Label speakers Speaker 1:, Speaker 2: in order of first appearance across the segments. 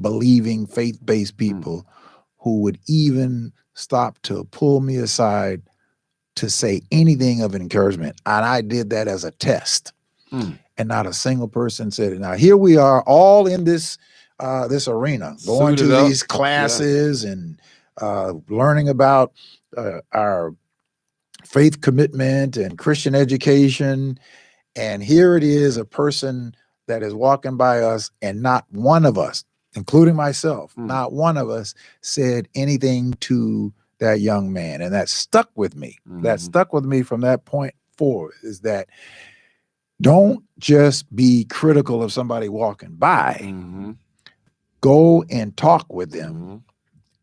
Speaker 1: believing, faith-based people who would even stop to pull me aside to say anything of encouragement. And I did that as a test. And not a single person said it. Now, here we are all in this arena, going to these classes and learning about our faith commitment and Christian education. And here it is, a person that is walking by us, and not one of us, including myself, not one of us said anything to that young man. And that stuck with me. That stuck with me from that point forward, is that don't just be critical of somebody walking by. Go and talk with them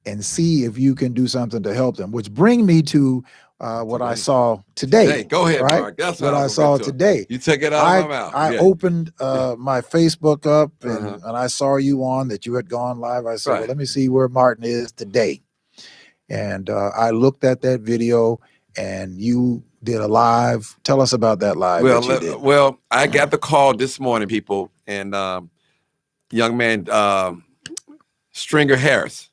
Speaker 1: and see if you can do something to help them, which bring me to what I saw today.
Speaker 2: Hey, go ahead,
Speaker 1: right?
Speaker 2: Mark. That's
Speaker 1: what I saw today.
Speaker 2: You took it out of my mouth.
Speaker 1: I opened my Facebook up and I saw you on that you had gone live. I said, well, let me see where Martin is today. And I looked at that video, and you did a live. Tell us about that live.
Speaker 2: Well, I got the call this morning, people, and young man, Stringer Harris,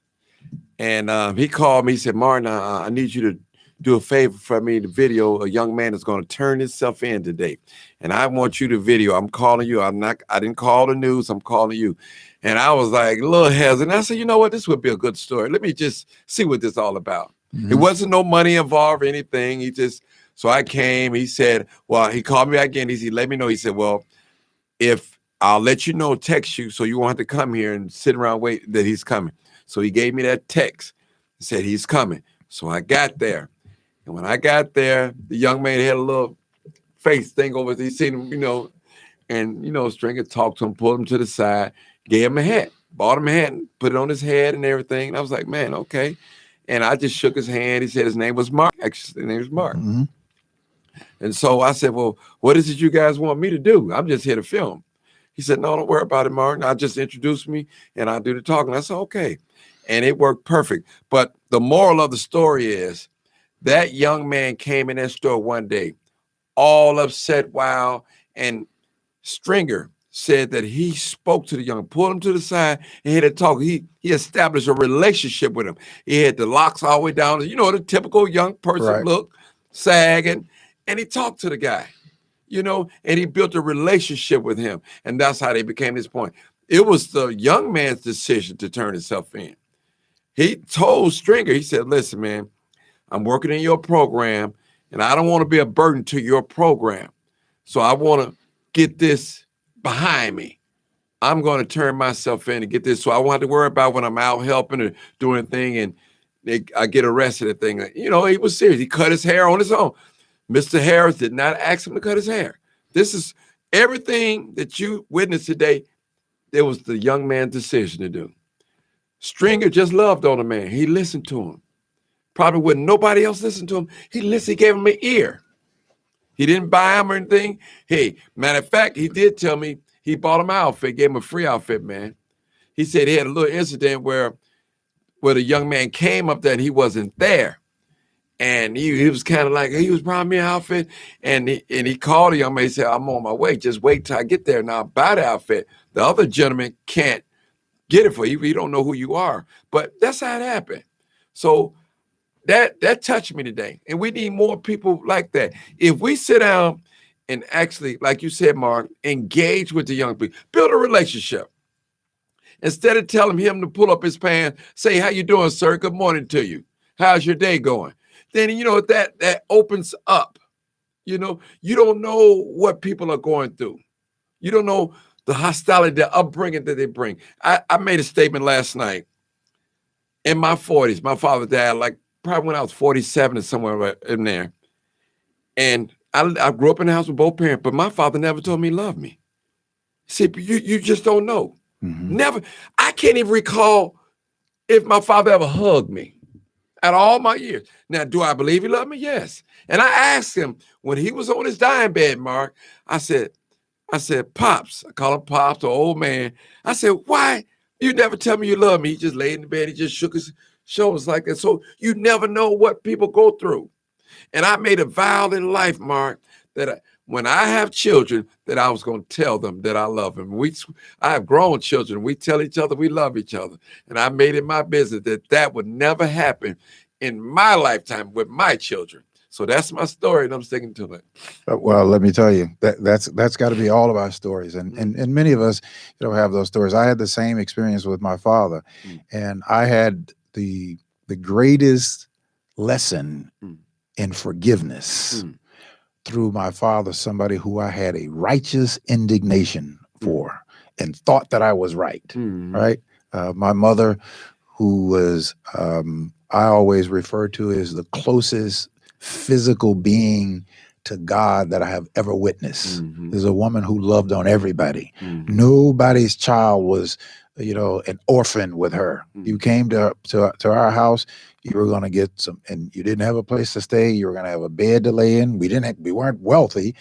Speaker 2: and he called me. He said, Martin, I need you to do a favor for me. The video, a young man is going to turn himself in today, and I want you to video. I'm calling you. I didn't call the news. I'm calling you. And I was like a little hesitant. I said, you know what? This would be a good story. Let me just see what this is all about. It wasn't no money involved or anything. So I came. He said, well, he called me again. He let me know. He said, well, if I'll let you know, text you, so you won't have to come here and sit around wait that he's coming. So he gave me that text. He said he's coming. So I got there. And when I got there, the young man had a little face thing over. He seen him, and, Stringer talked to him, pulled him to the side, gave him a hat, bought him a hat, and put it on his head and everything. And I was like, man, okay. And I just shook his hand. He said his name was Mark. Actually, his name was Mark. And so I said, well, what is it you guys want me to do? I'm just here to film. He said, no, don't worry about it, Martin. I just introduce me and I do the talking. I said, okay. And it worked perfect. But the moral of the story is that young man came in that store one day, all upset, wild, and Stringer said that he spoke to the young, pulled him to the side, and had to talk. He established a relationship with him. He had the locks all the way down, the typical young person look, sagging, and he talked to the guy, and he built a relationship with him, and that's how they became his point. It was the young man's decision to turn himself in. He told Stringer, he said, listen, man, I'm working in your program, and I don't want to be a burden to your program. So I want to get this behind me. I'm going to turn myself in and get this. So I won't have to worry about when I'm out helping or doing a thing and I get arrested and thing. He was serious. He cut his hair on his own. Mr. Harris did not ask him to cut his hair. This is everything that you witnessed today. It was the young man's decision to do. Stringer just loved on the man. He listened to him. Probably when nobody else listened to him, he listened, he gave him an ear. He didn't buy him or anything. Hey, matter of fact, he did tell me he bought him an outfit, gave him a free outfit, man. He said he had a little incident where the young man came up there and he wasn't there. And he was kind of like, he was buying me an outfit. And he called the young man. He said, I'm on my way. Just wait till I get there. Now, I'll buy the outfit. The other gentleman can't get it for you. He don't know who you are. But that's how it happened. So that touched me today. And we need more people like that. If we sit down and actually, like you said, Mark, engage with the young people, build a relationship. Instead of telling him to pull up his pants, say, how you doing, sir? Good morning to you. How's your day going? Then, that opens up. You don't know what people are going through. You don't know the hostility, the upbringing that they bring. I made a statement last night. In my 40s, my father died probably when I was 47 or somewhere in there. And I grew up in the house with both parents, but my father never told me he loved me. See, you just don't know. Never. I can't even recall if my father ever hugged me at all my years. Now, do I believe he loved me? Yes. And I asked him when he was on his dying bed, Mark, I said, Pops, I call him Pops, or old man. I said, why you never tell me you love me? He just laid in the bed. He just shook his shoulders like that. So you never know what people go through. And I made a vow in life, Mark, that when I have children that I was going to tell them that I love them. I have grown children. We tell each other we love each other. And I made it my business that would never happen in my lifetime with my children. So that's my story, and I'm sticking to it.
Speaker 1: Well, let me tell you, that's got to be all of our stories, and many of us, have those stories. I had the same experience with my father, and I had the greatest lesson in forgiveness through my father, somebody who I had a righteous indignation for, and thought that I was right. Right, my mother, who was I always refer to as the closest physical being to God that I have ever witnessed. There's a woman who loved on everybody. Nobody's child was, an orphan with her. You came to our house, you were going to get some, and you didn't have a place to stay. You were going to have a bed to lay in. We weren't wealthy,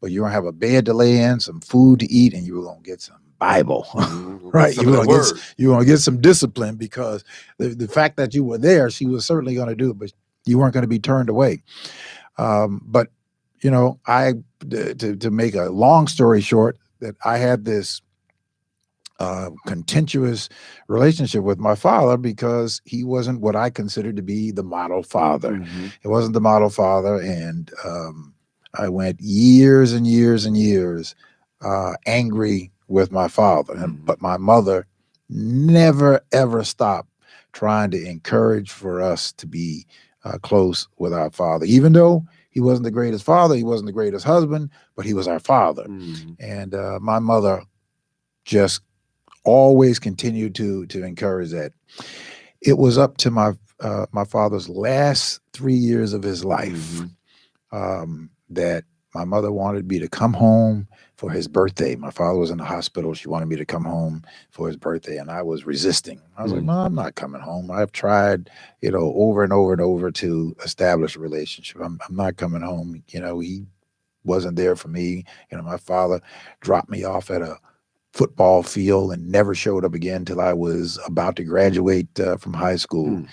Speaker 1: but you were going to have a bed to lay in, some food to eat, and you were going to get some Bible, right? You were going to get some discipline, because the fact that you were there, she was certainly going to do it, but you weren't going to be turned away. But to make a long story short, that I had this contentious relationship with my father, because he wasn't what I considered to be the model father. He wasn't the model father, and I went years and years and years angry with my father. But my mother never, ever stopped trying to encourage for us to be close with our father, even though he wasn't the greatest father, he wasn't the greatest husband, but he was our father. And my mother just always continued to encourage that. It was up to my father's last 3 years of his life that my mother wanted me to come home for his birthday. My father was in the hospital. She wanted me to come home for his birthday, and I was resisting. I was like, "No, I'm not coming home. I've tried, over and over and over to establish a relationship. I'm not coming home." He wasn't there for me. My father dropped me off at a football field and never showed up again till I was about to graduate from high school.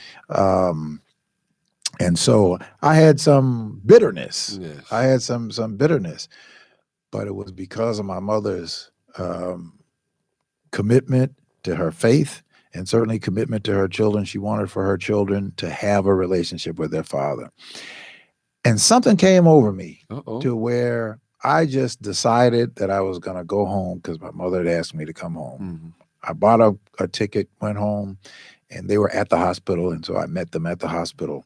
Speaker 1: And so I had some bitterness.
Speaker 2: Yes.
Speaker 1: I had some bitterness, but it was because of my mother's commitment to her faith, and certainly commitment to her children. She wanted for her children to have a relationship with their father. And something came over me to where I just decided that I was going to go home, because my mother had asked me to come home. I bought a ticket, went home, and they were at the hospital. And so I met them at the hospital.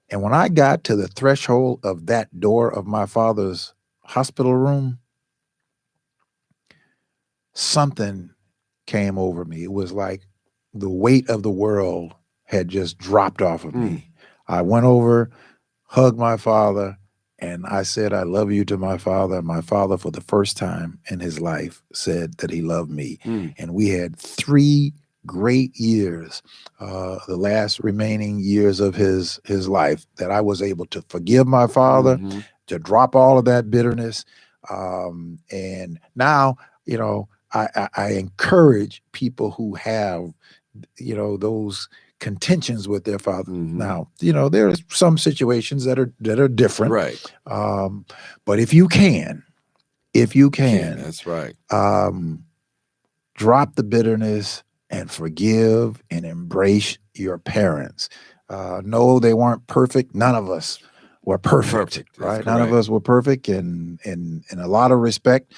Speaker 1: And when I got to the threshold of that door of my father's hospital room, something came over me. It was like the weight of the world had just dropped off of me. I went over, hugged my father, and I said, "I love you" to my father. My father, for the first time in his life, said that he loved me. And we had 3 great years, the last remaining years of his life, that I was able to forgive my father, to drop all of that bitterness. And now, I encourage people who have, those contentions with their father. Now, there are some situations that are different.
Speaker 2: Right.
Speaker 1: But if you can,
Speaker 2: That's right.
Speaker 1: Drop the bitterness and forgive and embrace your parents. No, they weren't perfect. None of us were perfect. Right? None of us were perfect. And in a lot of respect,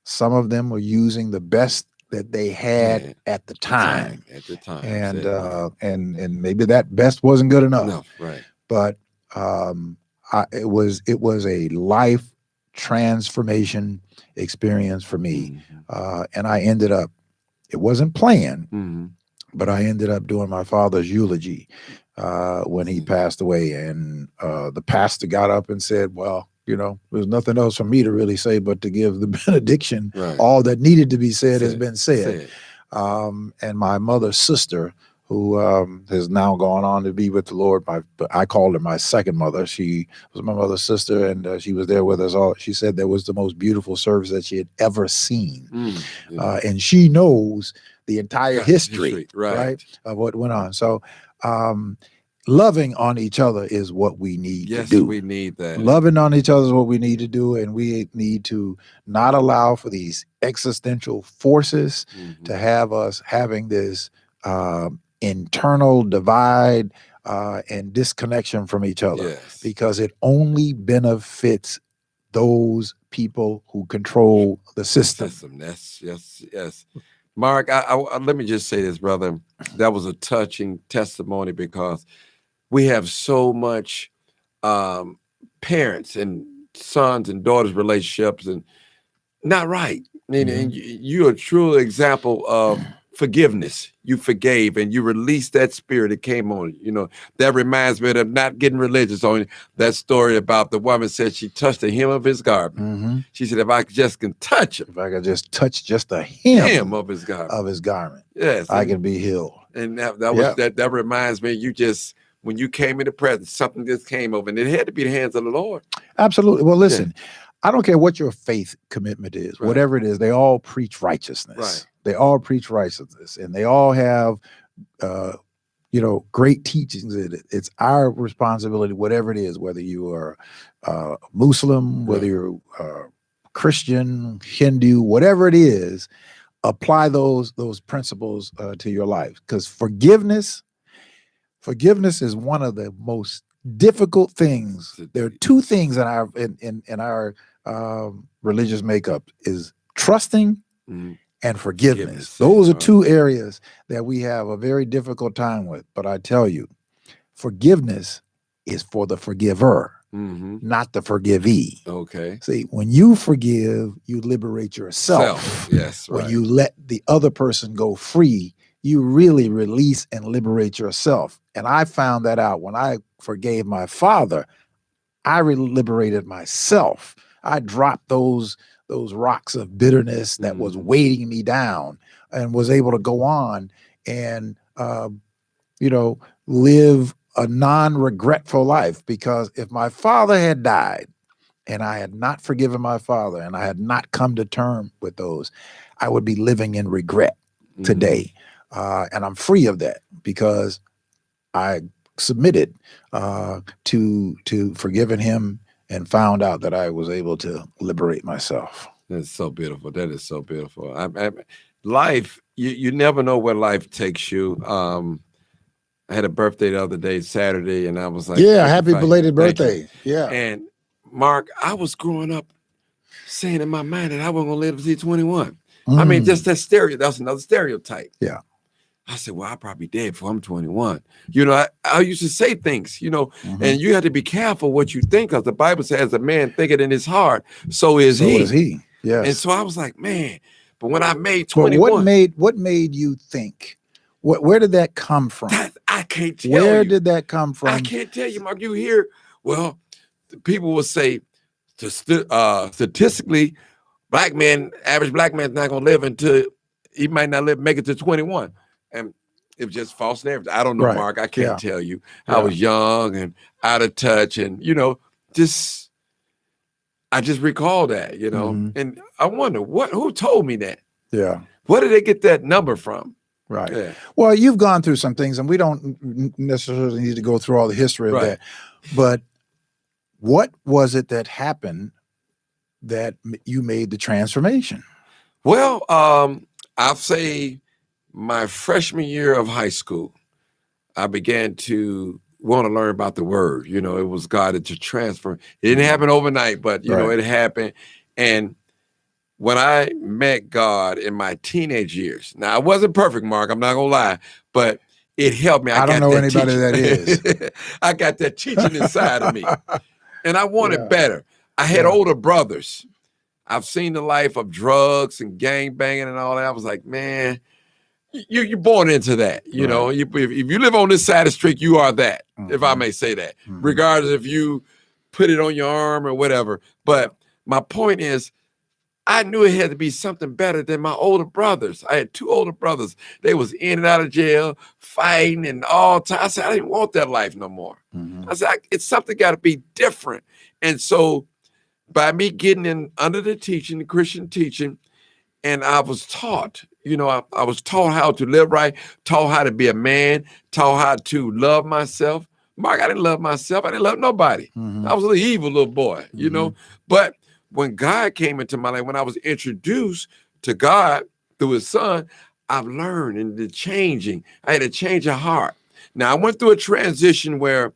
Speaker 1: some of them were using the best that they had at the time. And maybe that best wasn't good enough.
Speaker 2: Right.
Speaker 1: But it was a life transformation experience for me. And I ended up, it wasn't planned, but I ended up doing my father's eulogy when he passed away. And the pastor got up and said, "Well, there's nothing else for me to really say but to give the benediction.
Speaker 2: Right.
Speaker 1: All that needed to be said has been said." And my mother's sister, who has now gone on to be with the Lord, I called her my second mother. She was my mother's sister, and she was there with us all. She said that was the most beautiful service that she had ever seen. And she knows the entire history, right, of what went on. So loving on each other is what we need to do.
Speaker 2: Yes, we need that.
Speaker 1: Loving on each other is what we need to do, and we need to not allow for these existential forces to have us having this internal divide and disconnection from each other, because it only benefits those people who control the system.
Speaker 2: Yes. Mark, I let me just say this, brother. That was a touching testimony, because we have so much parents and sons and daughters relationships and not right. And you're a true example of forgiveness. You forgave and you released that spirit that came on you. That reminds me of not getting religious on that story about the woman said she touched the hem of his garment. She said, if I just can touch him.
Speaker 1: If I could just touch just the hem
Speaker 2: of his garment.
Speaker 1: Yes, I can be healed.
Speaker 2: And that reminds me, when you came into presence, something just came over, and it had to be the hands of the Lord.
Speaker 1: Absolutely. Well, listen, I don't care what your faith commitment is, whatever it is, they all preach righteousness.
Speaker 2: Right.
Speaker 1: They all preach righteousness, and they all have, great teachings in it. It's our responsibility, whatever it is, whether you are Muslim, whether you're Christian, Hindu, whatever it is, apply those principles to your life, because forgiveness is one of the most difficult things. There are two things in our religious makeup: is trusting and forgiveness. Those are two areas that we have a very difficult time with. But I tell you, forgiveness is for the forgiver, not the forgivee.
Speaker 2: Okay.
Speaker 1: See, when you forgive, you liberate yourself.
Speaker 2: Yes, right.
Speaker 1: When you let the other person go free, you really release and liberate yourself. And I found that out when I forgave my father. I liberated myself. I dropped those rocks of bitterness that was weighting me down, and was able to go on and live a non-regretful life. Because if my father had died and I had not forgiven my father and I had not come to terms with those, I would be living in regret today. And I'm free of that because I submitted to forgiving him and found out that I was able to liberate myself.
Speaker 2: That's so beautiful. That is so beautiful. Life, you never know where life takes you. I had a birthday the other day, Saturday, and I was like,
Speaker 1: happy belated birthday. Yeah.
Speaker 2: And Mark, I was growing up saying in my mind that I wasn't going to live to see 21. I mean, just that's another stereotype.
Speaker 1: Yeah.
Speaker 2: I said, well, I'll probably be dead before I'm 21. I used to say things, and you have to be careful what you think, because the Bible says a man thinketh in his heart, so is he.
Speaker 1: So is he, yes.
Speaker 2: And so I was like, man, but when I made 21.
Speaker 1: But what made you think? Where did that come from?
Speaker 2: I can't tell you.
Speaker 1: Where did that come from?
Speaker 2: I can't tell you, Mark. You hear, people will say, statistically, average black man's not going to live until, he might not make it to 21. And it was just false narrative. I don't know, Mark. I can't tell you. I was young and out of touch, and I just recall that, and I wonder who told me that.
Speaker 1: Yeah.
Speaker 2: Where did they get that number from?
Speaker 1: Right.
Speaker 2: Yeah.
Speaker 1: Well, you've gone through some things, and we don't necessarily need to go through all the history of that. But what was it that happened that you made the transformation?
Speaker 2: Well, I'll say my freshman year of high school, I began to want to learn about the word. It was God to transfer. It didn't happen overnight, but it happened. And when I met God in my teenage years, now I wasn't perfect, Mark, I'm not gonna lie, but it helped me.
Speaker 1: I don't know anybody that is.
Speaker 2: I got that teaching inside of me, and I wanted better. I had older brothers. I've seen the life of drugs and gang banging and all that. I was like, man, you're born into that. If you live on this side of the street, you are that, if I may say that, regardless if you put it on your arm or whatever. But my point is, I knew it had to be something better than my older brothers. I had two older brothers. They was in and out of jail, fighting and all time. I said, I didn't want that life no more. I said, it's something got to be different. And so by me getting in under the teaching, the Christian teaching, and I was taught, I was taught how to live right, taught how to be a man, taught how to love myself, Mark, I didn't love myself. I didn't love nobody. I was a little evil little boy, you know. But when God came into my life, when I was introduced to God through his son, I've learned and the changing. I had a change of heart. Now, I went through a transition where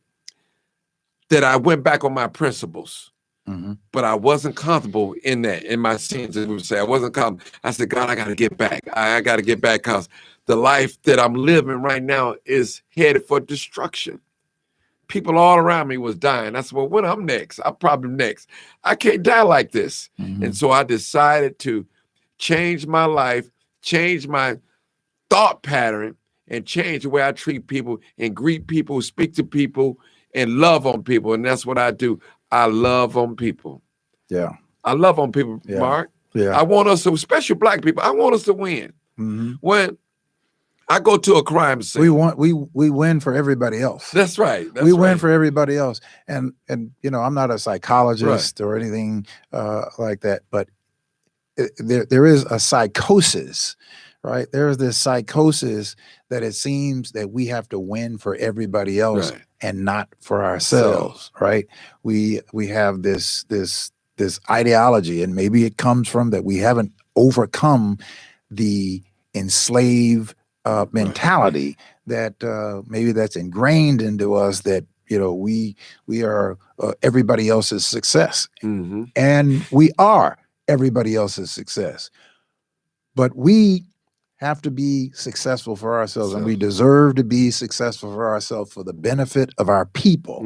Speaker 2: that I went back on my principles. But I wasn't comfortable in that, in my sins, as we would say. I wasn't comfortable. I said, God, I got to get back. I got to get back because the life that I'm living right now is headed for destruction. People all around me was dying. I said, well, when I'm next, I'm probably next. I can't die like this. And so I decided to change my life, change my thought pattern, and change the way I treat people and greet people, speak to people, and love on people. And that's what I do. I love on people.
Speaker 1: Yeah.
Speaker 2: I love on people, Mark.
Speaker 1: Yeah.
Speaker 2: I want us to, especially black people, I want us to win. When I go to a crime scene.
Speaker 1: We win for everybody else.
Speaker 2: That's right.
Speaker 1: We win for everybody else. And you know, I'm not a psychologist or anything like that, but there is a psychosis, right? There is this psychosis that it seems that we have to win for everybody else and not for ourselves, right? We have this ideology, and maybe it comes from that we haven't overcome the enslaved mentality that maybe that's ingrained into us, that you know we are everybody else's success, and we are everybody else's success, but we have to be successful for ourselves, and we deserve to be successful for ourselves for the benefit of our people,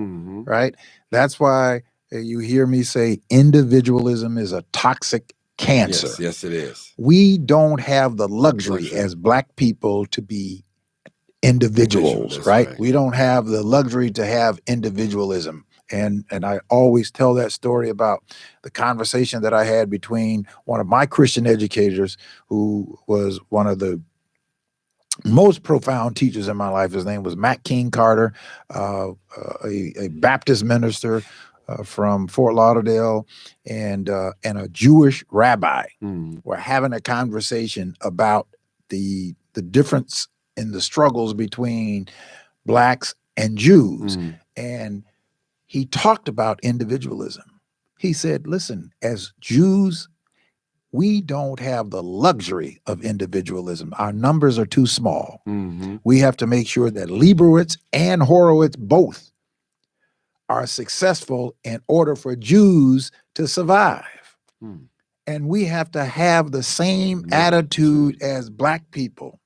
Speaker 1: right? That's why you hear me say individualism is a toxic cancer.
Speaker 2: Yes, it is.
Speaker 1: We don't have the luxury as Black people to be individuals, right? We don't have the luxury to have individualism. And I always tell that story about the conversation that I had between one of my Christian educators, who was one of the most profound teachers in my life. His name was Matt King Carter, a Baptist minister from Fort Lauderdale, and a Jewish rabbi. We're having a conversation about the difference in the struggles between Blacks and Jews. And he talked about individualism. He said, listen, as Jews, we don't have the luxury of individualism. Our numbers are too small. We have to make sure that Leibowitz and Horowitz both are successful in order for Jews to survive. And we have to have the same attitude as Black people.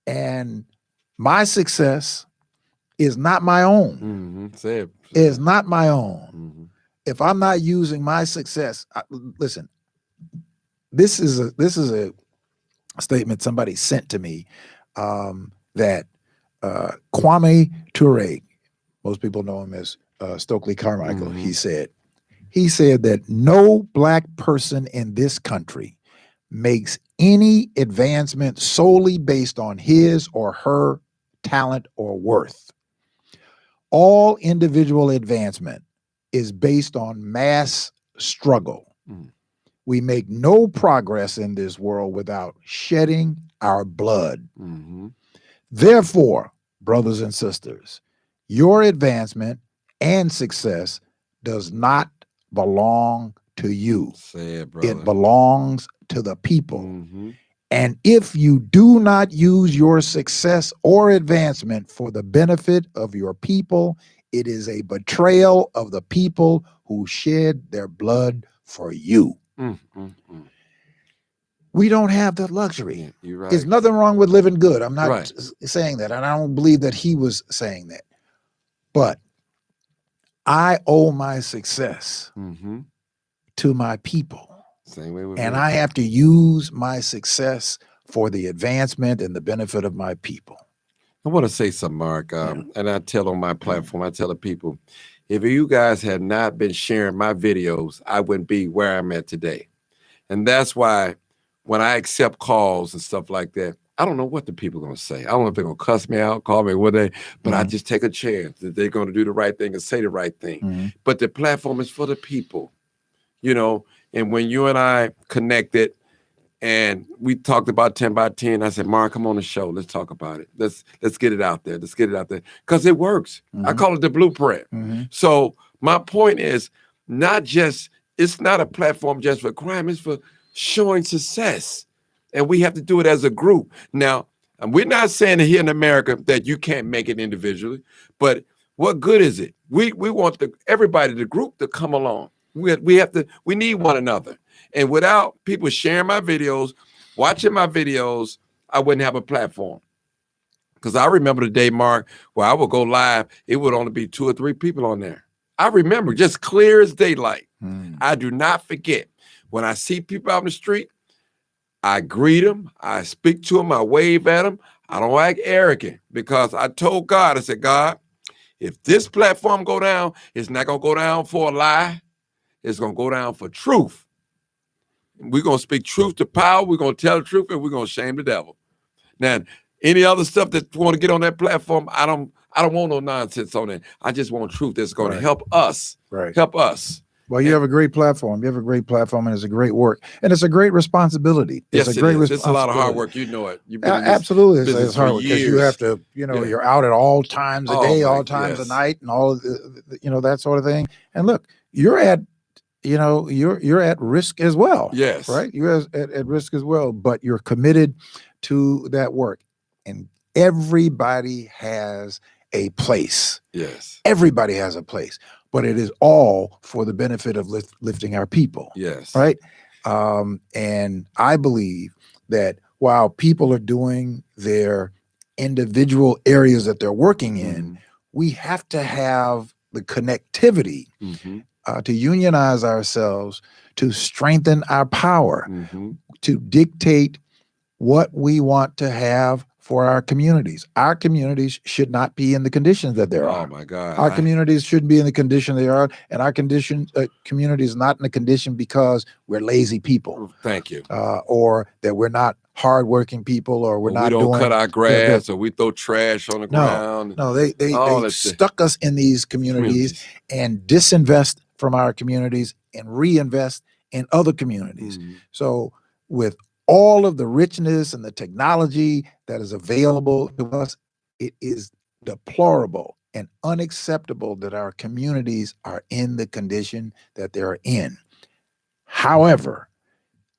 Speaker 1: And my success is not my own. Is not my own. If I'm not using my success, listen, this is a statement somebody sent to me that Kwame Ture, most people know him as Stokely Carmichael, he said that no Black person in this country makes any advancement solely based on his or her talent or worth. All individual advancement is based on mass struggle. We make no progress in this world without shedding our blood. Therefore, brothers and sisters, your advancement and success does not belong to you. It belongs to the people. And if you do not use your success or advancement for the benefit of your people, it is a betrayal of the people who shed their blood for you. We don't have that luxury.
Speaker 2: You're right.
Speaker 1: There's nothing wrong with living good. I'm not saying that, and I don't believe that he was saying that. But I owe my success to my people.
Speaker 2: Same way with
Speaker 1: and
Speaker 2: me.
Speaker 1: I have to use my success for the advancement and the benefit of my people.
Speaker 2: I want to say something, Mark, and I tell on my platform, I tell the people, if you guys had not been sharing my videos, I wouldn't be where I'm at today. And that's why when I accept calls and stuff like that, I don't know what the people are going to say. I don't know if they're going to cuss me out, call me, but I just take a chance that they're going to do the right thing and say the right thing. But the platform is for the people, you know, and when you and I connected, And we talked about 10 by 10. I said, Mark, come on the show. Let's talk about it. Let's get it out there. Let's get it out there. Because it works. I call it the blueprint. So my point is it's not a platform just for crime. It's for showing success. And we have to do it as a group. Now, we're not saying here in America that you can't make it individually, but what good is it? We want everybody, the group, to come along. We need one another. And without people sharing my videos, watching my videos, I wouldn't have a platform. Because I remember the day, Mark, where I would go live, it would only be 2 or 3 people on there. I remember, just clear as daylight. I do not forget. When I see people out in the street, I greet them, I speak to them, I wave at them. I don't act arrogant, because I told God, I said, God, if this platform go down, it's not going to go down for a lie. It's going to go down for truth. We're going to speak truth to power. We're going to tell the truth, and we're going to shame the devil. Now, any other stuff that want to get on that platform, I don't want no nonsense on it. I just want truth that's going to help us.
Speaker 1: Right.
Speaker 2: Help us.
Speaker 1: Well, you have a great platform. You have a great platform, and it's a great work, and it's a great responsibility.
Speaker 2: Yes, it is. It's a lot of hard work. You know it. You've been
Speaker 1: absolutely, it's hard work, because you have to, you're out at all times of day, all times of night, and all of that sort of thing. And look, you're at risk as well.
Speaker 2: Yes.
Speaker 1: Right. You're at risk as well, but you're committed to that work, and everybody has a place.
Speaker 2: Yes.
Speaker 1: Everybody has a place. But it is all for the benefit of lifting our people.
Speaker 2: Yes.
Speaker 1: Right. And I believe that while people are doing their individual areas that they're working in, we have to have the connectivity to unionize ourselves, to strengthen our power, to dictate what we want to have for our communities. Our communities should not be in the conditions that they are.
Speaker 2: Oh my God.
Speaker 1: Our communities shouldn't be in the condition they are, and our community is not in the condition because we're lazy people.
Speaker 2: Thank you.
Speaker 1: Or that we're not hardworking people, or we
Speaker 2: don't cut our grass, or we throw trash on the ground.
Speaker 1: No, they stuck us in these communities and disinvest from our communities and reinvest in other communities. So with all of the richness and the technology that is available to us, it is deplorable and unacceptable that our communities are in the condition that they're in. However,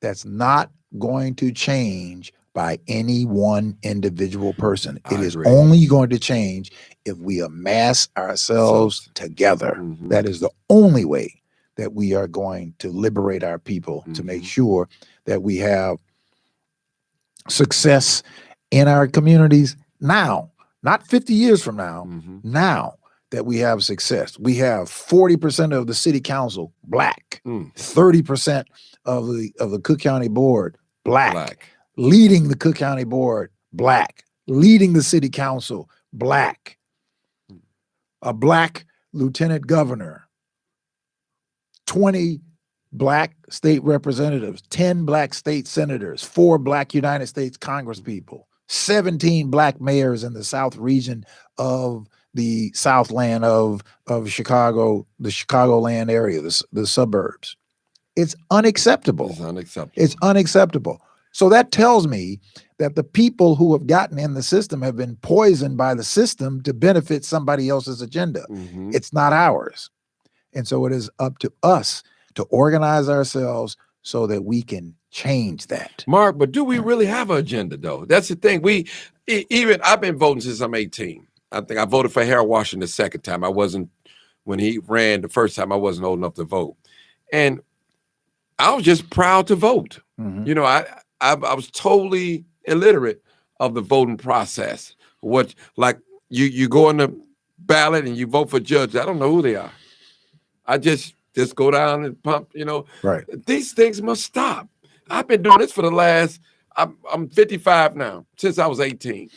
Speaker 1: that's not going to change by any one individual person. It is only going to change if we amass ourselves together. That is the only way that we are going to liberate our people, to make sure that we have success in our communities now, not 50 years from now, now that we have success. We have 40% of the city council Black, 30% of the Cook County board Black, leading the Cook County board Black, leading the city council Black, a Black lieutenant governor, 20 Black state representatives, 10 Black state senators, 4 Black United States congresspeople, 17 Black mayors in the South region of the Southland of Chicago, the Chicagoland area, the suburbs. It's unacceptable. It's unacceptable. So that tells me that the people who have gotten in the system have been poisoned by the system to benefit somebody else's agenda. It's not ours. And so it is up to us to organize ourselves so that we can change that.
Speaker 2: Mark, but do we really have an agenda, though? That's the thing. I've been voting since I'm 18. I think I voted for Harold Washington the second time. When he ran the first time, I wasn't old enough to vote. And I was just proud to vote. I was totally illiterate of the voting process. You go on the ballot and you vote for judges. I don't know who they are. I just go down and pump,
Speaker 1: Right.
Speaker 2: These things must stop. I've been doing this for the last, I'm 55 now, since I was 18.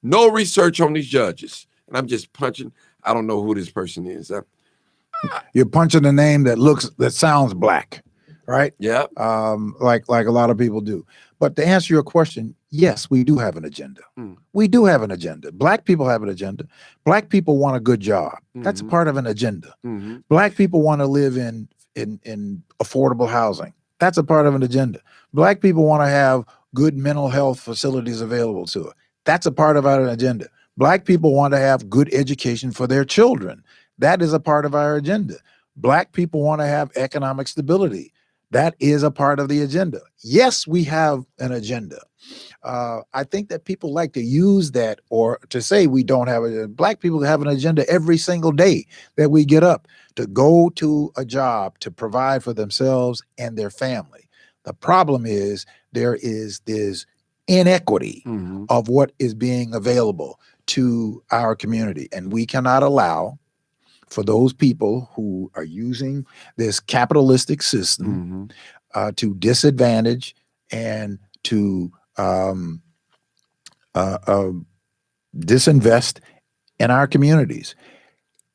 Speaker 2: No research on these judges. And I'm just punching. I don't know who this person is.
Speaker 1: You're punching a name that sounds Black, right?
Speaker 2: Yeah.
Speaker 1: Like a lot of people do. But to answer your question, yes, we do have an agenda. We do have an agenda. Black people have an agenda. Black people want a good job. That's a part of an agenda. Black people want to live in affordable housing. That's a part of an agenda. Black people want to have good mental health facilities available to it. That's a part of our agenda. Black people want to have good education for their children. That is a part of our agenda. Black people want to have economic stability. That is a part of the agenda. Yes, we have an agenda. I think that people like to use that or to say we don't have a Black people have an agenda every single day that we get up to go to a job to provide for themselves and their family. The problem is there is this inequity of what is being available to our community, and we cannot allow for those people who are using this capitalistic system to disadvantage and to disinvest in our communities.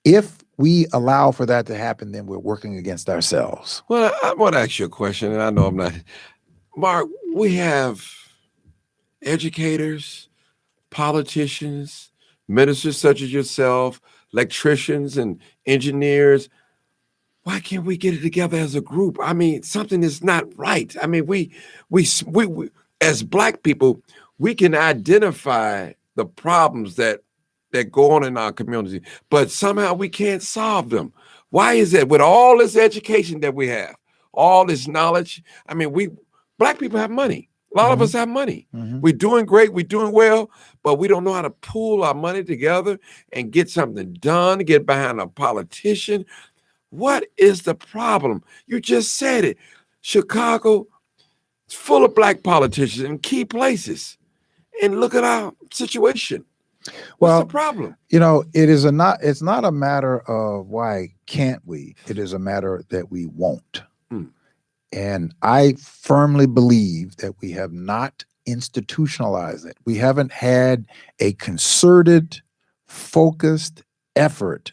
Speaker 1: If we allow for that to happen, then we're working against ourselves.
Speaker 2: Well, I want to ask you a question, and I know I'm not. Mark, we have educators, politicians, ministers such as yourself, electricians and engineers. Why can't we get it together as a group? I mean, something is not right. I mean, we as Black people, we can identify the problems that go on in our community, but somehow we can't solve them. Why is that? With all this education that we have, all this knowledge, I mean, Black people have money. A lot of us have money. We're doing great. We're doing well, but we don't know how to pool our money together and get something done, get behind a politician. What is the problem? You just said it. Chicago is full of Black politicians in key places. And look at our situation. What's the problem?
Speaker 1: You know, it's not a matter of why can't we? It is a matter that we won't. And I firmly believe that we have not institutionalized it. We haven't had a concerted, focused effort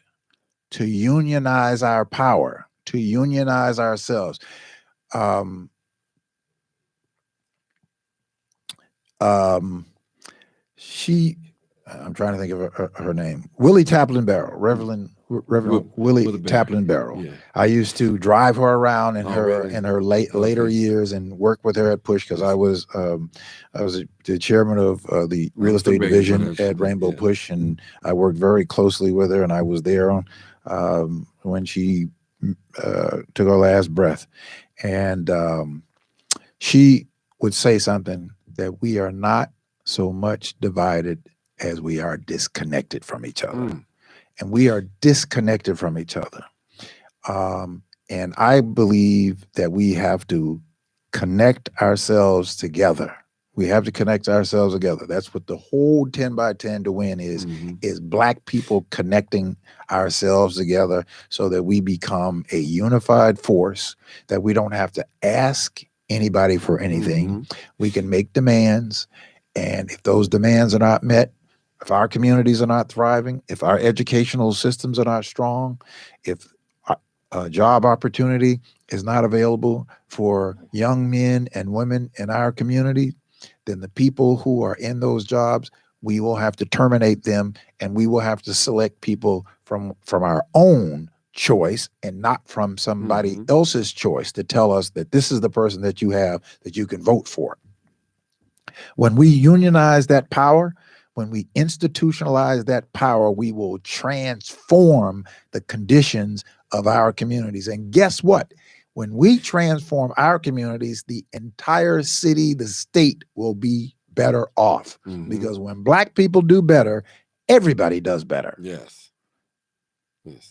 Speaker 1: to unionize our power, to unionize ourselves. I'm trying to think of her name. Willie Taplin Barrow, Reverend Willie Taplin Barrow. Yeah. I used to drive her around in her later years and work with her at Push because I was the chairman of the real estate division at Rainbow Push, and I worked very closely with her, and I was there on when she took her last breath, and she would say something that we are not so much divided as we are disconnected from each other. And we are disconnected from each other. And I believe that we have to connect ourselves together. We have to connect ourselves together. That's what the whole 10 by 10 to win is Black people connecting ourselves together so that we become a unified force, that we don't have to ask anybody for anything. We can make demands. And if those demands are not met, if our communities are not thriving, if our educational systems are not strong, if a job opportunity is not available for young men and women in our community, then the people who are in those jobs, we will have to terminate them, and we will have to select people from our own choice and not from somebody else's choice to tell us that this is the person that you have that you can vote for. When we unionize that power, when we institutionalize that power, we will transform the conditions of our communities. And guess what? When we transform our communities, the entire city, the state will be better off. Because when Black people do better, everybody does better.
Speaker 2: Yes.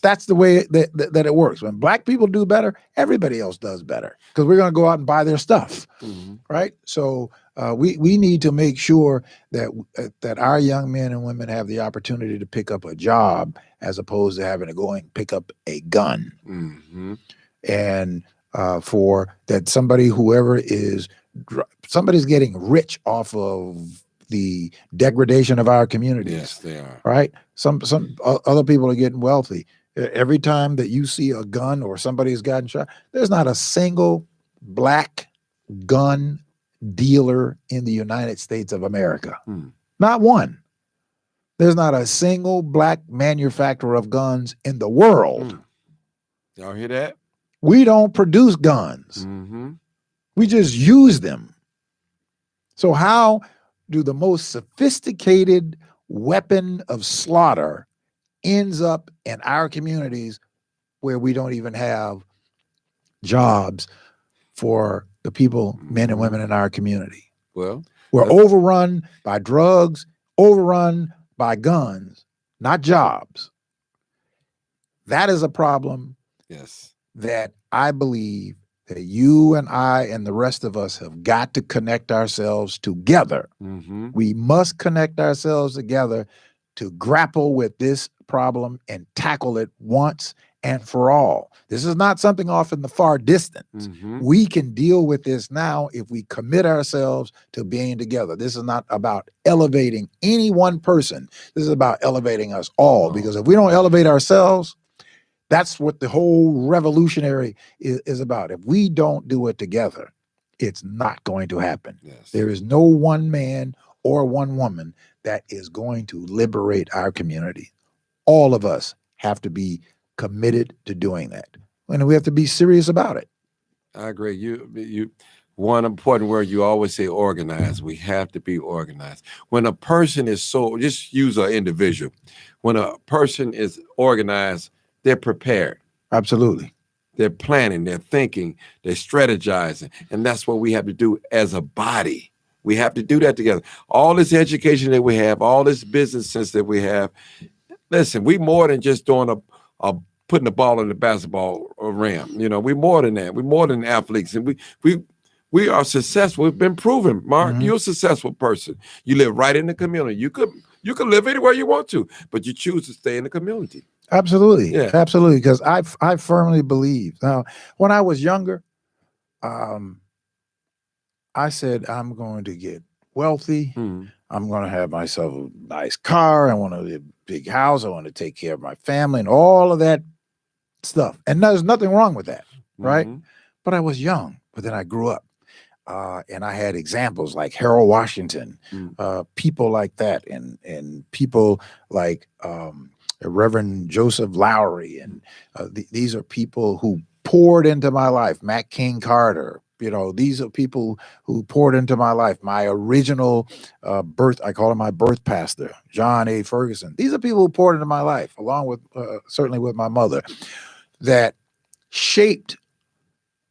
Speaker 1: That's the way that it works. When Black people do better, everybody else does better because we're going to go out and buy their stuff, right? So we need to make sure that our young men and women have the opportunity to pick up a job as opposed to having to go and pick up a gun. And for that somebody's getting rich off of the degradation of our communities.
Speaker 2: Yes, they are.
Speaker 1: Right? Some other people are getting wealthy. Every time that you see a gun or somebody's gotten shot, there's not a single Black gun dealer in the United States of America. Not one. There's not a single Black manufacturer of guns in the world.
Speaker 2: Y'all hear that?
Speaker 1: We don't produce guns. We just use them. So how do the most sophisticated weapon of slaughter ends up in our communities where we don't even have jobs for the people, men and women in our community?
Speaker 2: Well,
Speaker 1: we're overrun by drugs, overrun by guns, not jobs. That is a problem.
Speaker 2: Yes.
Speaker 1: That I believe that you and I and the rest of us have got to connect ourselves together. We must connect ourselves together to grapple with this problem and tackle it once and for all. This is not something off in the far distance. We can deal with this now if we commit ourselves to being together. This is not about elevating any one person. This is about elevating us all, because if we don't elevate ourselves, that's what the whole revolutionary is about. If we don't do it together, it's not going to happen.
Speaker 2: Yes.
Speaker 1: There is no one man or one woman that is going to liberate our community. All of us have to be committed to doing that. And we have to be serious about it.
Speaker 2: I agree. You one important word you always say, organize. We have to be organized. When a person is just use an individual. When a person is organized, they're prepared.
Speaker 1: Absolutely.
Speaker 2: They're planning, they're thinking, they're strategizing. And that's what we have to do as a body. We have to do that together. All this education that we have, all this business sense that we have. Listen, we more than just doing putting the ball in the basketball rim. You know, we more than that. We're more than athletes. And we are successful. We've been proven. Mark, you're a successful person. You live right in the community. You could live anywhere you want to, but you choose to stay in the community.
Speaker 1: Absolutely. Yeah. Absolutely. Because I firmly believe. Now, when I was younger, I said, I'm going to get wealthy. I'm going to have myself a nice car. I want a big house. I want to take care of my family and all of that stuff. And there's nothing wrong with that. Right. But I was young. But then I grew up. And I had examples like Harold Washington, people like that, and people like Reverend Joseph Lowry. And these are people who poured into my life. Matt King Carter. You know, these are people who poured into my life. My original I call him my birth pastor, John A. Ferguson. These are people who poured into my life, along with certainly with my mother, that shaped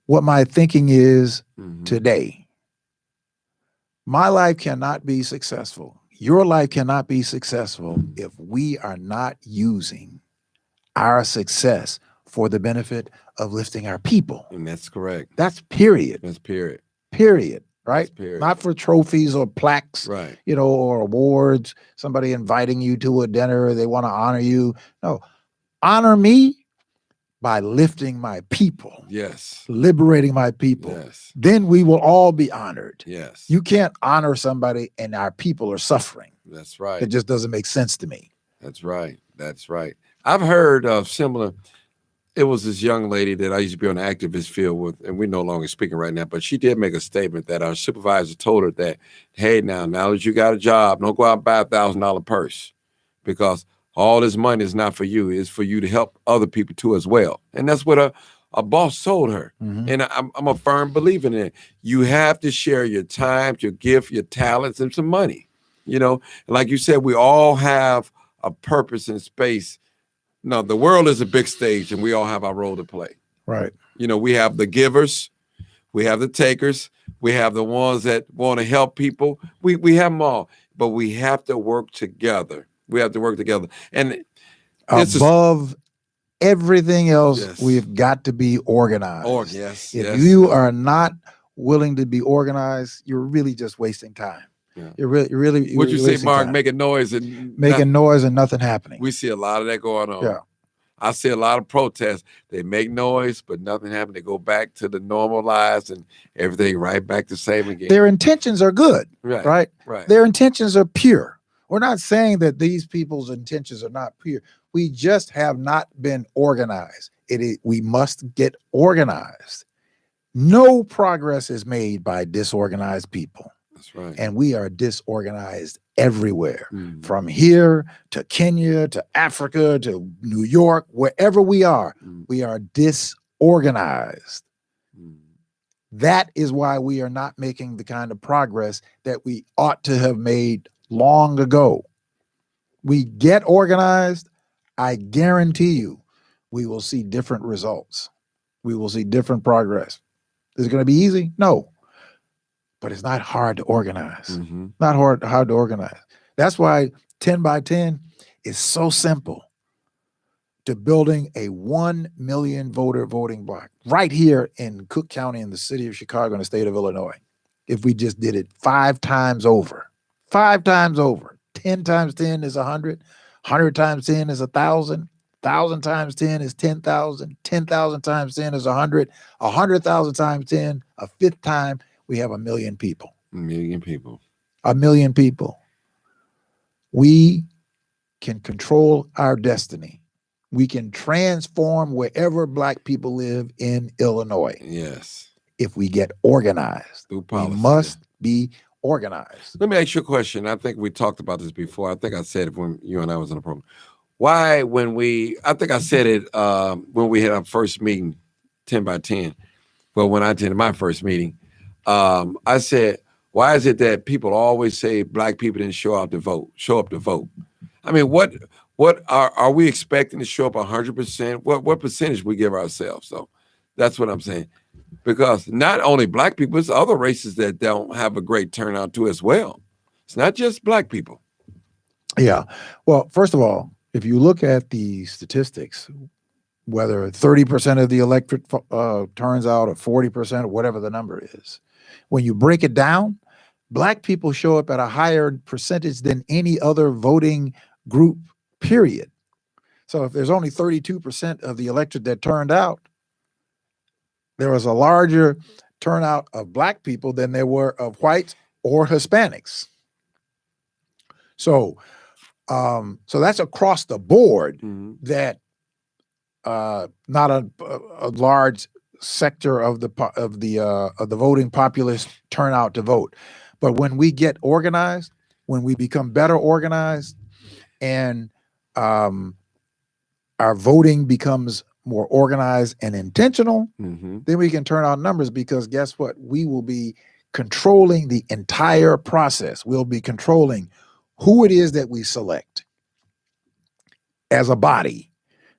Speaker 1: what my thinking is today. My life cannot be successful. Your life cannot be successful if we are not using our success for the benefit of lifting our people.
Speaker 2: And that's correct.
Speaker 1: That's period.
Speaker 2: That's period.
Speaker 1: Period. Right?
Speaker 2: That's period.
Speaker 1: Not for trophies or plaques,
Speaker 2: right?
Speaker 1: You know, or awards, somebody inviting you to a dinner, they want to honor you. No, honor me by lifting my people.
Speaker 2: Yes.
Speaker 1: Liberating my people.
Speaker 2: Yes.
Speaker 1: Then we will all be honored.
Speaker 2: Yes.
Speaker 1: You can't honor somebody and our people are suffering.
Speaker 2: That's right.
Speaker 1: It just doesn't make sense to me.
Speaker 2: That's right. That's right. I've heard of similar. It was this young lady that I used to be on the activist field with, and we're no longer speaking right now, but she did make a statement that our supervisor told her that, hey, now that you got a job, don't go out and buy $1,000 purse, because all this money is not for you. It's for you to help other people too as well. And that's what a boss told her. And I'm a firm believer in it. You have to share your time, your gift, your talents, and some money. You know, and like you said, we all have a purpose in space. No, the world is a big stage, and we all have our role to play.
Speaker 1: Right.
Speaker 2: You know, we have the givers, we have the takers, we have the ones that want to help people. We have them all, but we have to work together. We have to work together. And
Speaker 1: above everything else, we've got to be organized. If you are not willing to be organized, you're really just wasting time. Yeah. You're really
Speaker 2: what you say, Mark,
Speaker 1: time.
Speaker 2: making noise and
Speaker 1: nothing happening.
Speaker 2: We see a lot of that going on.
Speaker 1: Yeah.
Speaker 2: I see a lot of protests. They make noise, but nothing happens. They go back to the normal lives and everything right back the same again.
Speaker 1: Their intentions are good, right? Their intentions are pure. We're not saying that these people's intentions are not pure. We just have not been organized. We must get organized. No progress is made by disorganized people.
Speaker 2: That's right.
Speaker 1: And we are disorganized everywhere, from here to Kenya to Africa to New York, wherever we are disorganized. That is why we are not making the kind of progress that we ought to have made long ago. We get organized, I guarantee you, we will see different results. We will see different progress. Is it going to be easy? No. But it's not hard to organize. Not hard to organize. That's why 10 by 10 is so simple to building a 1 million voter voting block right here in Cook County in the city of Chicago in the state of Illinois. If we just did it 5 times over, 10 times 10 is 100, 100 times 10 is 1,000, 1,000 times 10 is 10,000, 10,000 times 10 is 100, 100,000 times 10, a fifth time, we have 1 million people.
Speaker 2: 1 million people.
Speaker 1: 1 million people. We can control our destiny. We can transform wherever Black people live in Illinois.
Speaker 2: Yes.
Speaker 1: If we get organized.
Speaker 2: Through policy.
Speaker 1: We must be organized.
Speaker 2: Let me ask you a question. I think we talked about this before. I think I said it when you and I was on the program. Why, I think I said it when we had our first meeting, 10 by 10. Well, when I attended my first meeting, I said, why is it that people always say Black people didn't show up to vote? I mean, what are we expecting to show up 100%? What percentage we give ourselves? So that's what I'm saying. Because not only Black people, it's other races that don't have a great turnout too as well. It's not just Black people.
Speaker 1: Yeah. Well, first of all, if you look at the statistics, whether 30% of the electorate turns out or 40% or whatever the number is, when you break it down, Black people show up at a higher percentage than any other voting group, period. So if there's only 32% of the electorate that turned out, there was a larger turnout of Black people than there were of whites or Hispanics. So that's across the board that not a large sector of the voting populace turn out to vote. But when we get organized, when we become better organized, and our voting becomes more organized and intentional, then we can turn out numbers, because guess what? We will be controlling the entire process. We'll be controlling who it is that we select as a body.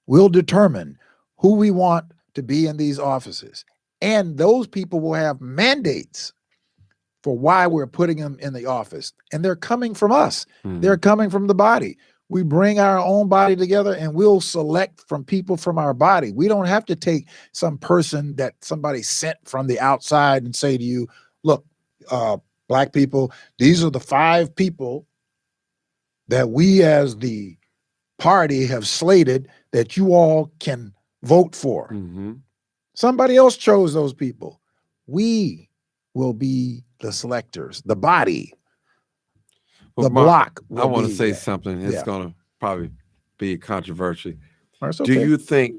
Speaker 1: We'll determine who we want to be in these offices. And those people will have mandates for why we're putting them in the office. And they're coming from us. They're coming from the body. We bring our own body together and we'll select from people from our body. We don't have to take some person that somebody sent from the outside and say to you, look, Black people, these are the 5 people that we as the party have slated that you all can vote for. Somebody else chose those people. We will be the selectors, the body.
Speaker 2: Well,
Speaker 1: the block.
Speaker 2: I want to say something. It's going to probably be controversial.
Speaker 1: Okay.
Speaker 2: Do you think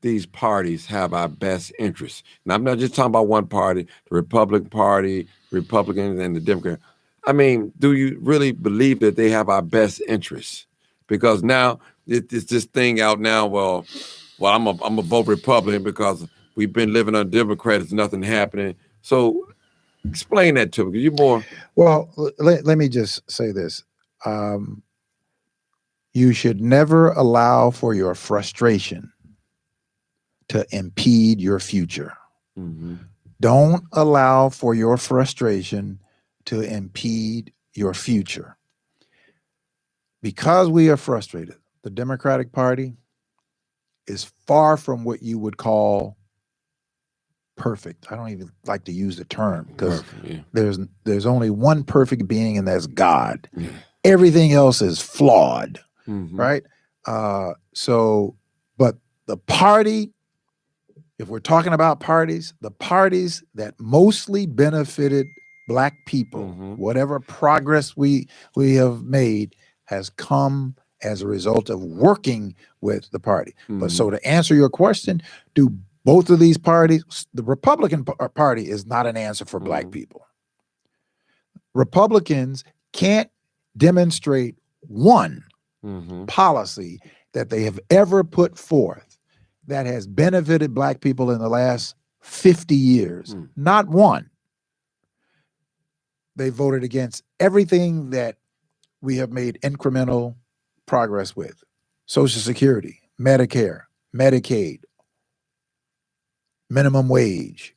Speaker 2: these parties have our best interests? And I'm not just talking about one party, the Republican Party, Republicans, and the Democrat. I mean, do you really believe that they have our best interests? Because now it's this thing out now. Well, I'm a vote Republican because we've been living under Democrats. There's nothing happening. So explain that to me. Because you're more.
Speaker 1: Well, let me just say this. You should never allow for your frustration to impede your future. Don't allow for your frustration to impede your future. Because we are frustrated, the Democratic Party is far from what you would call perfect. I don't even like to use the term, because there's only one perfect being, and that's God. Everything else is flawed, right? But the party, if we're talking about parties, the parties that mostly benefited Black people, whatever progress we have made, has come as a result of working with the party. But so to answer your question, do both of these parties, the Republican Party is not an answer for Black people. Republicans can't demonstrate one policy that they have ever put forth that has benefited Black people in the last 50 years. Not one. They voted against everything that we have made incremental progress with. Social Security, Medicare, Medicaid, minimum wage.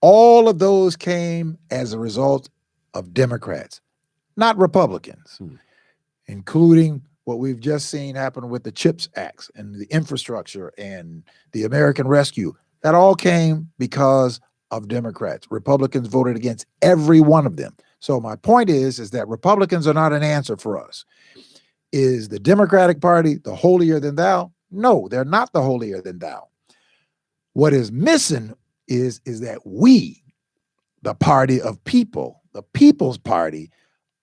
Speaker 1: All of those came as a result of Democrats, not Republicans, including what we've just seen happen with the CHIPS Acts and the infrastructure and the American Rescue. That all came because of Democrats. Republicans voted against every one of them. So my point is that Republicans are not an answer for us. Is the Democratic Party the holier than thou? No, they're not the holier than thou. What is missing is that we, the party of people, the People's Party,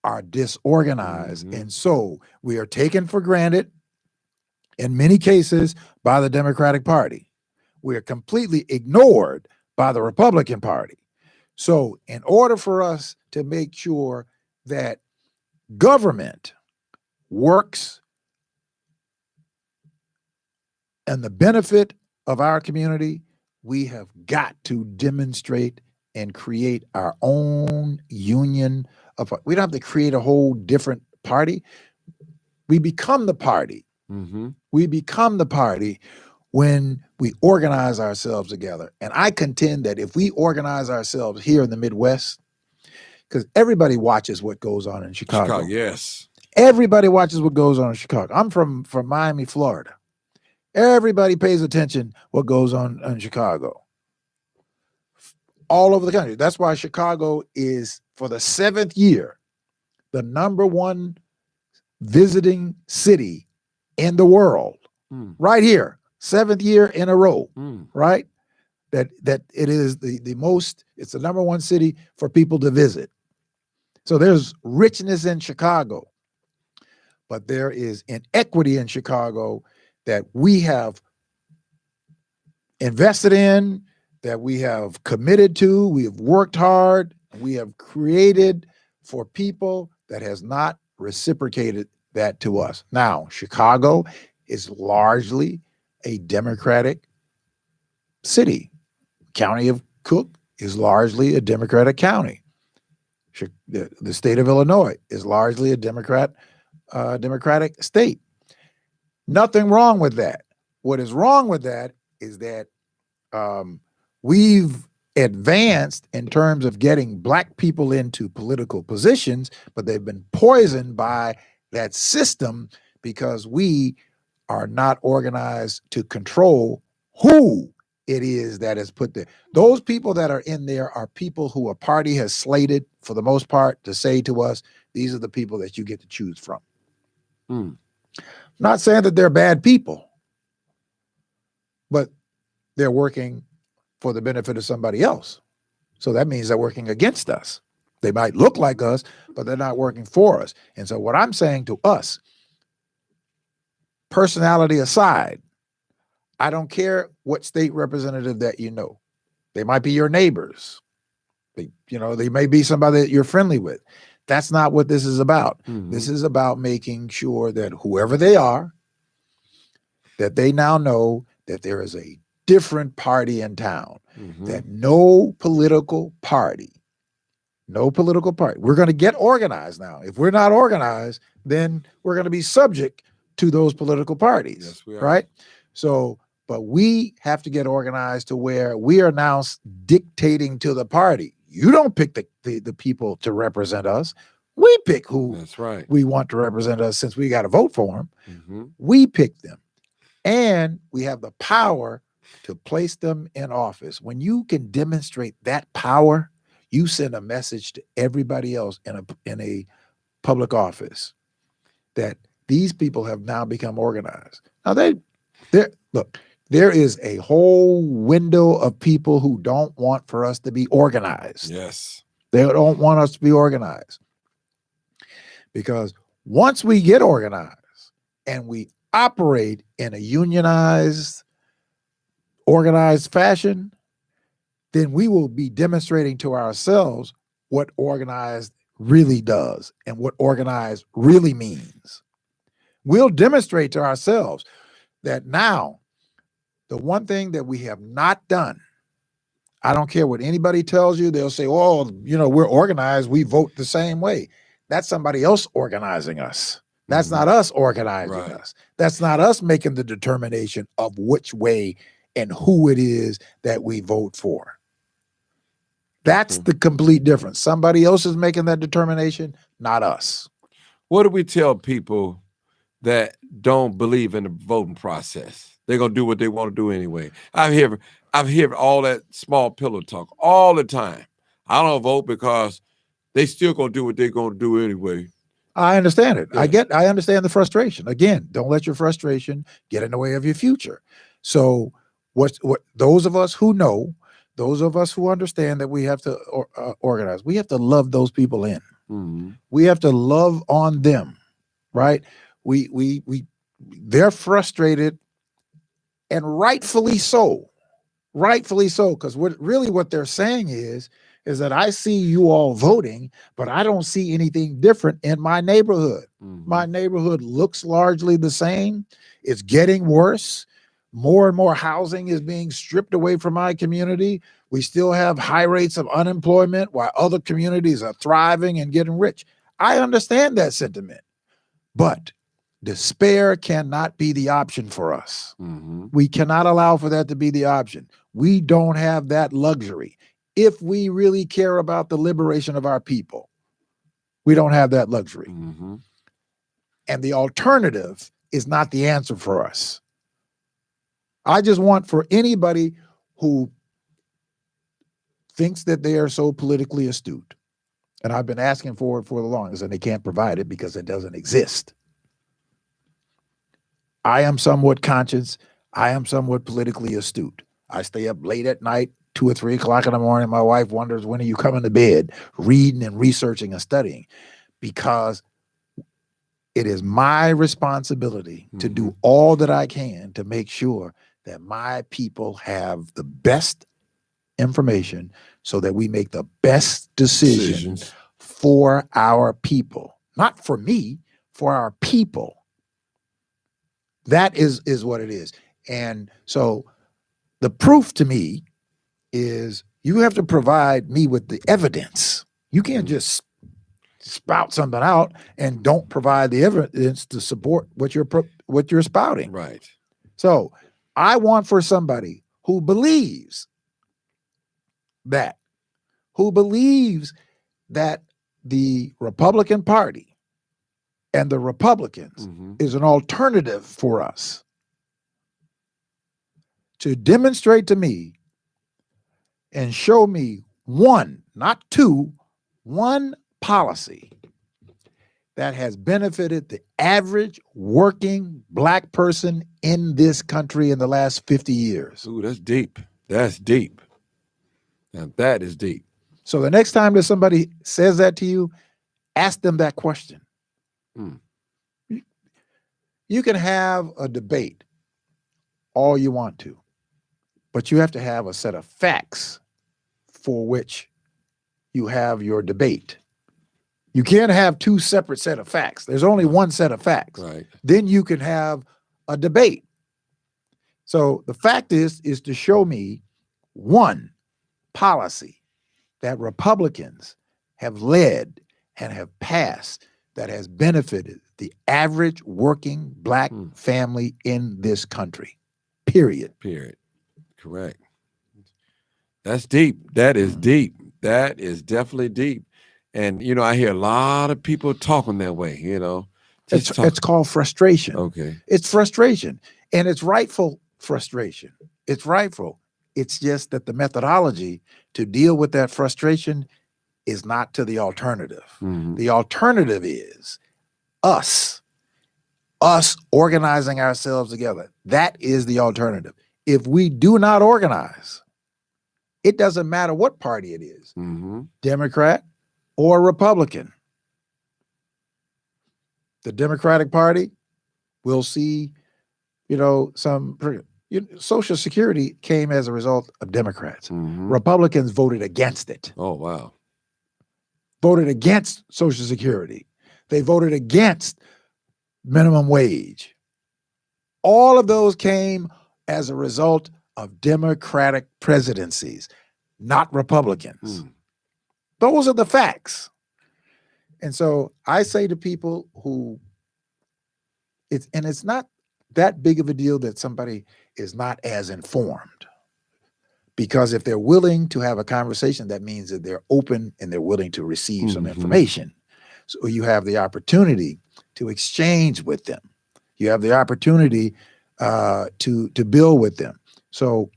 Speaker 1: are disorganized. And so we are taken for granted in many cases by the Democratic Party. We are completely ignored by the Republican Party. So in order for us to make sure that government works and the benefit of our community, we have got to demonstrate and create our own union of. We don't have to create a whole different party. We become the party. We become the party when we organize ourselves together. And I contend that if we organize ourselves here in the Midwest, because everybody watches what goes on in Chicago.
Speaker 2: Yes.
Speaker 1: Everybody watches what goes on in Chicago. I'm from Miami, Florida. Everybody pays attention what goes on in Chicago. All over the country. That's why Chicago is, for the 7th year, the #1 visiting city in the world. Right here. 7th year in a row. Right? That it is the most, it's the #1 city for people to visit. So there's richness in Chicago. But there is inequity in Chicago that we have invested in, that we have committed to, we have worked hard, we have created for people that has not reciprocated that to us. Now, Chicago is largely a Democratic city. County of Cook is largely a Democratic county. The state of Illinois is largely a Democratic state. Nothing wrong with that. What is wrong with that is that we've advanced in terms of getting Black people into political positions, but they've been poisoned by that system because we are not organized to control who it is that is put there. Those people that are in there are people who a party has slated, for the most part, to say to us, these are the people that you get to choose from. Not saying that they're bad people, but they're working for the benefit of somebody else. So that means they're working against us. They might look like us, but they're not working for us. And so what I'm saying to us, personality aside, I don't care what state representative that you know. They might be your neighbors. They may be somebody that you're friendly with. That's not what this is about. This is about making sure that whoever they are, that they now know that there is a different party in town, that no political party, we're going to get organized now. If we're not organized, then we're going to be subject to those political parties,
Speaker 2: yes, we are.
Speaker 1: Right? So, but we have to get organized to where we are now dictating to the party. You don't pick the people to represent us. We pick who we want to represent us, since we got to vote for them. We pick them. And we have the power to place them in office. When you can demonstrate that power, you send a message to everybody else in a public office that these people have now become organized. Now there is a whole window of people who don't want for us to be organized.
Speaker 2: Yes.
Speaker 1: They don't want us to be organized. Because once we get organized and we operate in a unionized, organized fashion, then we will be demonstrating to ourselves what organized really does and what organized really means. We'll demonstrate to ourselves that now, the one thing that we have not done I don't care what anybody tells you. They'll say, oh, we're organized. We vote the same way. That's somebody else organizing us. That's not us organizing us. That's not us making the determination of which way and who it is that we vote for. That's the complete difference. Somebody else is making that determination, not us.
Speaker 2: What do we tell people that don't believe in the voting process? They're gonna do what they want to do anyway. I've heard all that small pillow talk all the time. I don't vote because they still gonna do what they're gonna do anyway.
Speaker 1: I understand it.
Speaker 2: Yeah.
Speaker 1: I understand the frustration. Again, don't let your frustration get in the way of your future. So what those of us who know, those of us who understand that we have to organize, we have to love those people in.
Speaker 2: Mm-hmm.
Speaker 1: We have to love on them, right? They're frustrated, and rightfully so. Rightfully so, because what they're saying is that I see you all voting, but I don't see anything different in my neighborhood. Mm-hmm. My neighborhood looks largely the same. It's getting worse. More and more housing is being stripped away from my community. We still have high rates of unemployment while other communities are thriving and getting rich. I understand that sentiment, but despair cannot be the option for us. Mm-hmm. We cannot allow for that to be the option. We don't have that luxury. If we really care about the liberation of our people, we don't have that luxury. Mm-hmm. And the alternative is not the answer for us. I just want for anybody who thinks that they are so politically astute, and I've been asking for it for the longest, and they can't provide it because it doesn't exist. I am somewhat conscious. I am somewhat politically astute. I stay up late at night, 2 or 3 o'clock in the morning. My wife wonders, when are you coming to bed? Reading and researching and studying, because it is my responsibility to do all that I can to make sure that my people have the best information so that we make the best decisions for our people. Not for me, for our people. That is what it is. And so the proof to me is you have to provide me with the evidence. You can't just spout something out and don't provide the evidence to support what you're spouting.
Speaker 2: Right.
Speaker 1: So I want for somebody who believes that the Republican Party and the Republicans is an alternative for us, to demonstrate to me and show me one, not two, one policy that has benefited the average working Black person in this country in the last 50 years.
Speaker 2: Ooh, that's deep. That's deep. Now that is deep.
Speaker 1: So the next time that somebody says that to you, ask them that question. You can have a debate all you want to, but you have to have a set of facts for which you have your debate. You can't have two separate set of facts. There's only one set of facts.
Speaker 2: Right.
Speaker 1: Then you can have a debate. So the fact is to show me one policy that Republicans have led and have passed that has benefited the average working Black family in this country. Period.
Speaker 2: Correct. That's deep. That is deep. That is definitely deep. And, I hear a lot of people talking that way,
Speaker 1: It's called frustration.
Speaker 2: Okay.
Speaker 1: It's frustration. And it's rightful frustration. It's rightful. It's just that the methodology to deal with that frustration is not to the alternative. The alternative is us organizing ourselves together. That is the alternative. If we do not organize, it doesn't matter what party it is, Democrat or Republican. The Democratic Party will see, Social Security came as a result of Democrats. Republicans voted against it.
Speaker 2: Oh, wow.
Speaker 1: Voted against Social Security. They voted against minimum wage. All of those came as a result of Democratic presidencies. not Republicans. Those are the facts. And so I say to people who it's not that big of a deal that somebody is not as informed. Because if they're willing to have a conversation, that means that they're open and they're willing to receive some information. So you have the opportunity to exchange with them. You have the opportunity to build with them. So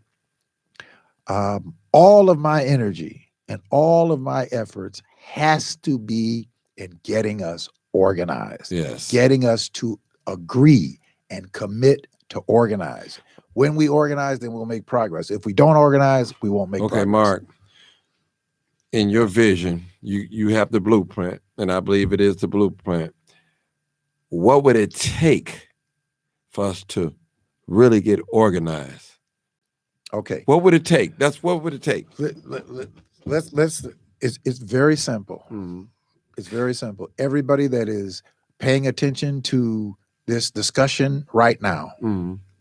Speaker 1: all of my energy and all of my efforts has to be in getting us organized, getting us to agree and commit to organize. When we organize, then we'll make progress. If we don't organize, we won't make progress.
Speaker 2: Okay, Mark, in your vision, you have the blueprint, and I believe it is the blueprint. What would it take for us to really get organized?
Speaker 1: Okay.
Speaker 2: What would it take? What would it take?
Speaker 1: It's very simple. It's very simple. Everybody that is paying attention to this discussion right now,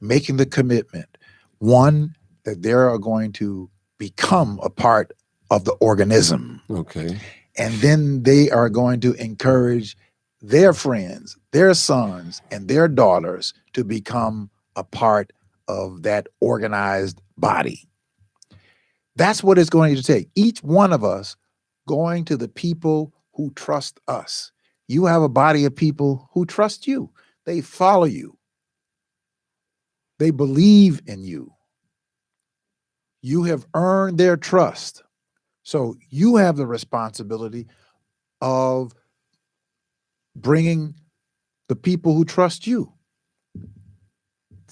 Speaker 1: making the commitment, one, that they are going to become a part of the organism.
Speaker 2: Okay.
Speaker 1: And then they are going to encourage their friends, their sons, and their daughters to become a part of that organized body. That's what it's going to take. Each one of us going to the people who trust us. You have a body of people who trust you. They follow you. They believe in you. You have earned their trust. So you have the responsibility of bringing the people who trust you.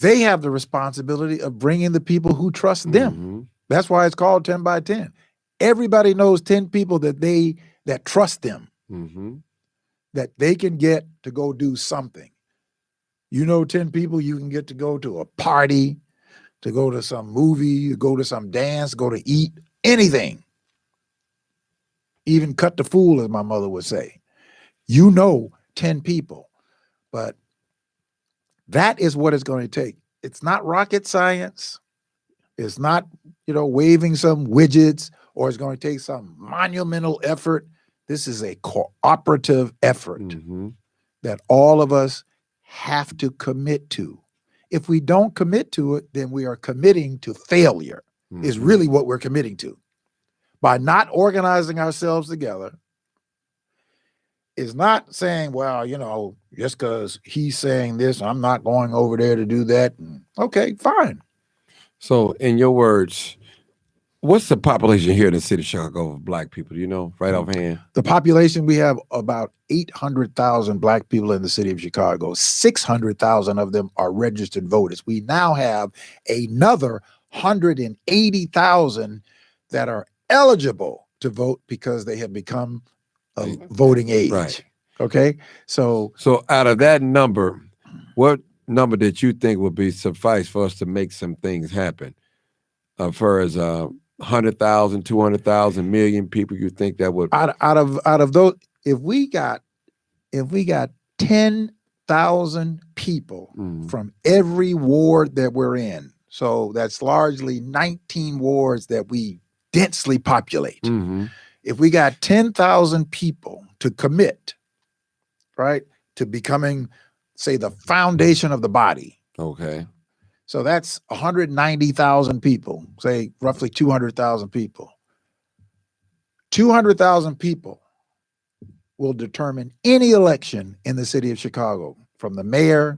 Speaker 1: They have the responsibility of bringing the people who trust them. That's why it's called 10 by 10. Everybody knows 10 people that trust them, that they can get to go do something. You know 10 people you can get to go to a party, to go to some movie, to go to some dance, go to eat, anything. Even cut the fool, as my mother would say. You know 10 people, but that is what it's going to take. It's not rocket science. It's not, waving some widgets, or it's going to take some monumental effort. This is a cooperative effort that all of us have to commit to. If we don't commit to it, then we are committing to failure, is really what we're committing to. By not organizing ourselves together, is not saying, well, just because he's saying this, I'm not going over there to do that. Okay, fine.
Speaker 2: So in your words, what's the population here in the city of Chicago of Black people? Do you know right offhand?
Speaker 1: The population, we have about 800,000 Black people in the city of Chicago. 600,000 of them are registered voters. We now have another 180,000 that are eligible to vote because they have become of voting age.
Speaker 2: Right.
Speaker 1: Okay. So
Speaker 2: out of that number, what number did you think would be suffice for us to make some things happen? For as 100,000, 200,000, million people, you think that would
Speaker 1: out of those, if we got 10,000 people from every ward that we're in, so that's largely 19 wards that we densely populate. If we got 10,000 people to commit, right, to becoming, say, the foundation of the body.
Speaker 2: Okay.
Speaker 1: So that's 190,000 people, say roughly 200,000 people. 200,000 people will determine any election in the city of Chicago, from the mayor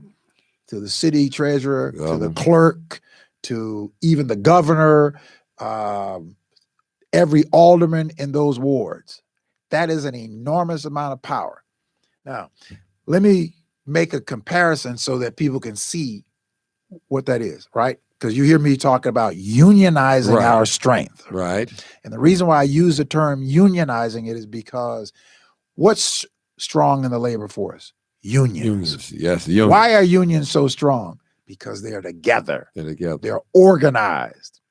Speaker 1: to the city treasurer, to the clerk, to even the governor, every alderman in those wards. That is an enormous amount of power. Now, let me make a comparison so that people can see what that is, right? Because you hear me talking about unionizing our strength.
Speaker 2: Right.
Speaker 1: And the reason why I use the term unionizing it is because what's strong in the labor force? Unions.
Speaker 2: Yes. Unions.
Speaker 1: Why are unions so strong? Because they're together.
Speaker 2: They're together.
Speaker 1: They're organized.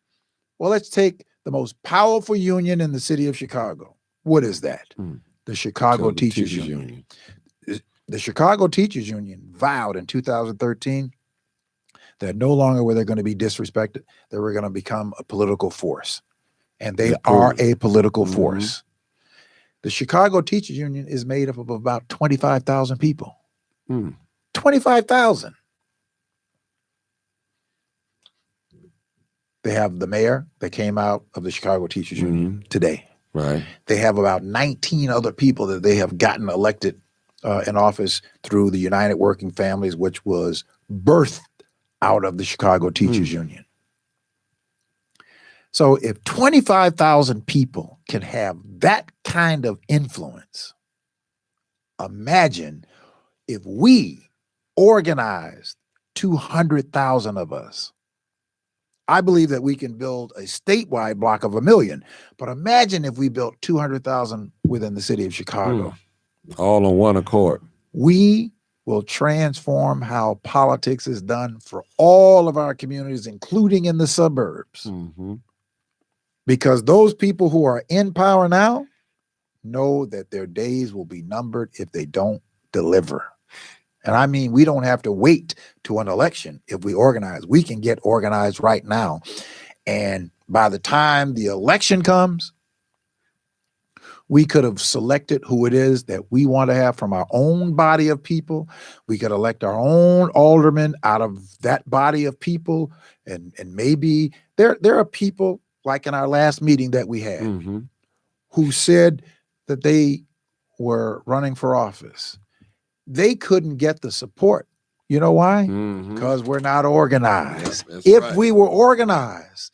Speaker 1: Well, let's take the most powerful union in the city of Chicago. What is that? The Chicago Teachers Union. The Chicago Teachers Union vowed in 2013 that no longer were they going to be disrespected, they were going to become a political force. and they are a political force. The Chicago Teachers Union is made up of about 25,000 people. 25,000. They have the mayor that came out of the Chicago Teachers Union today.
Speaker 2: Right.
Speaker 1: They have about 19 other people that they have gotten elected in office through the United Working Families, which was birthed out of the Chicago Teachers Union. So if 25,000 people can have that kind of influence, imagine if we organized 200,000 of us. I believe that we can build a statewide block of 1 million, but imagine if we built 200,000 within the city of Chicago.
Speaker 2: All on one accord.
Speaker 1: We will transform how politics is done for all of our communities, including in the suburbs. Because those people who are in power now know that their days will be numbered if they don't deliver. And I mean, we don't have to wait to an election if we organize. We can get organized right now. And by the time the election comes, we could have selected who it is that we want to have from our own body of people. We could elect our own aldermen out of that body of people. And maybe there are people like in our last meeting that we had who said that they were running for office. They couldn't get the support. You know why? Because we're not organized. If we were organized,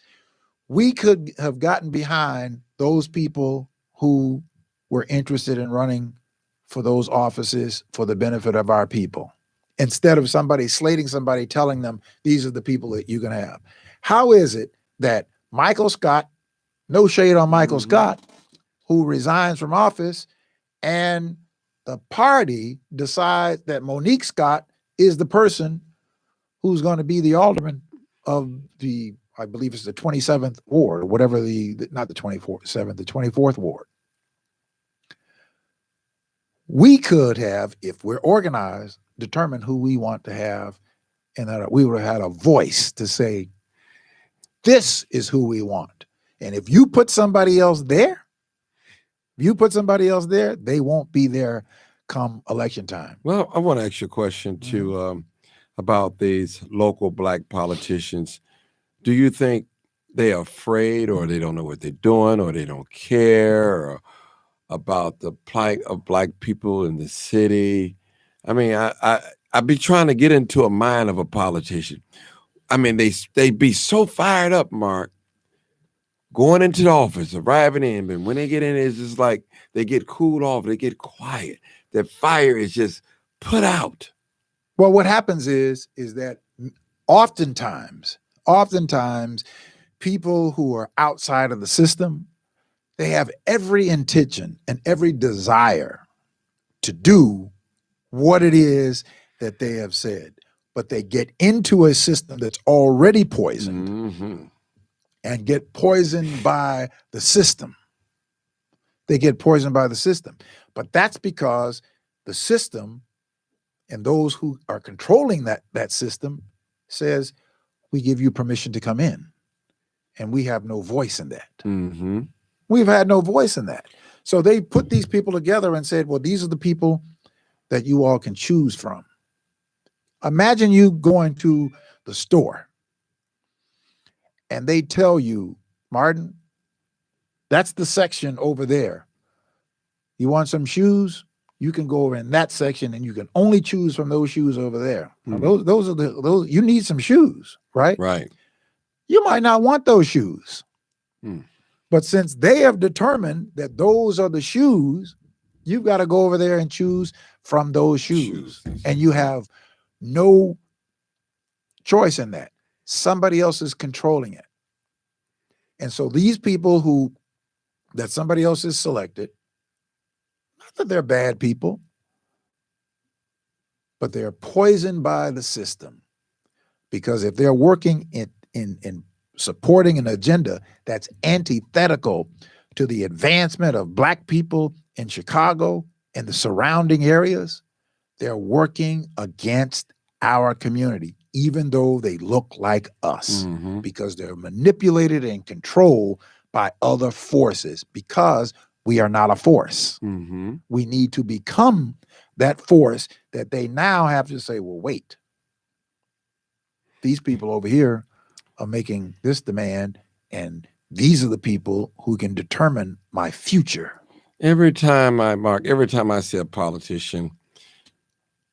Speaker 1: we could have gotten behind those people who were interested in running for those offices for the benefit of our people, instead of somebody slating somebody, telling them these are the people that you can have. How is it that Michael Scott, no shade on Michael Scott, who resigns from office, and the party decides that Monique Scott is the person who's going to be the alderman of the, I believe it's the 27th ward, or whatever not the 27th, the 24th ward. We could have, if we're organized, determine who we want to have, and that we would have had a voice to say, this is who we want. And if you put somebody else there, they won't be there come election time.
Speaker 2: Well, I want to ask you a question too about these local Black politicians. Do you think they're afraid, or they don't know what they're doing, or they don't care, or about the plight of Black people in the city? I mean, I'd be trying to get into a mind of a politician. I mean, they be so fired up, Mark, going into the office, arriving in, but when they get in, it's just like they get cooled off, they get quiet. Their fire is just put out.
Speaker 1: Well, what happens is that oftentimes people who are outside of the system, they have every intention and every desire to do what it is that they have said, but they get into a system that's already poisoned and get poisoned by the system. They get poisoned by the system. But that's because the system and those who are controlling that system says, we give you permission to come in. And we have no voice in that. We've had no voice in that. So they put these people together and said, well, these are the people that you all can choose from. Imagine you going to the store and they tell you, Martin, that's the section over there. You want some shoes? You can go over in that section and you can only choose from those shoes over there. Now, those are you need some shoes, right?
Speaker 2: Right.
Speaker 1: You might not want those shoes. But since they have determined that those are the shoes, you've got to go over there and choose from those shoes. And you have no choice in that. Somebody else is controlling it. And so these people that somebody else has selected, not that they're bad people, but they're poisoned by the system. Because if they're working in supporting an agenda that's antithetical to the advancement of Black people in Chicago and the surrounding areas, they're working against our community, even though they look like us, because they're manipulated and controlled by other forces because we are not a force.
Speaker 2: Mm-hmm.
Speaker 1: We need to become that force that they now have to say, well, wait, these people over here are making this demand, and these are the people who can determine my future.
Speaker 2: Every time I see a politician,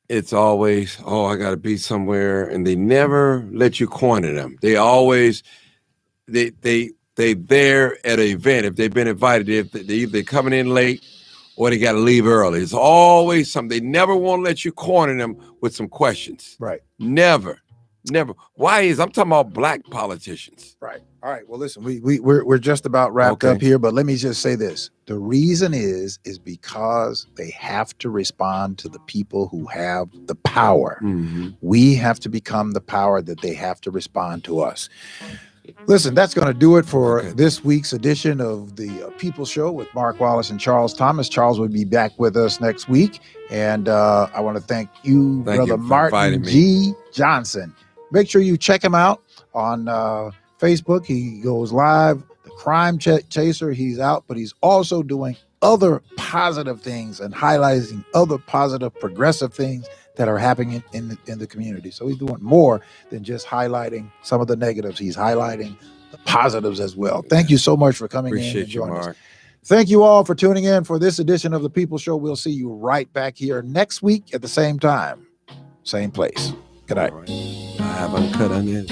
Speaker 2: it's always, oh, I got to be somewhere, and they never let you corner them. They always, they there at an event. If they've been invited, if they either coming in late or they got to leave early. It's always something. They never want to let you corner them with some questions.
Speaker 1: Right.
Speaker 2: Never. I'm talking about black politicians.
Speaker 1: Right. All right. Well, listen, we're just about wrapped up here, but let me just say this. The reason is because they have to respond to the people who have the power.
Speaker 2: Mm-hmm.
Speaker 1: We have to become the power that they have to respond to us. Listen, that's going to do it for this week's edition of the People Show with Mark Wallace and Charles Thomas. Charles will be back with us next week. And I want to thank you, Brother Martin G. Johnson. Make sure you check him out on Facebook. He goes live, The Crime Chaser. He's out, but he's also doing other positive things and highlighting other positive, progressive things that are happening in the community. So he's doing more than just highlighting some of the negatives. He's highlighting the positives as well. Thank you so much for coming in and joining us. Thank you all for tuning in for this edition of The People Show. We'll see you right back here next week at the same time, same place. Good night.
Speaker 2: I have uncut onions.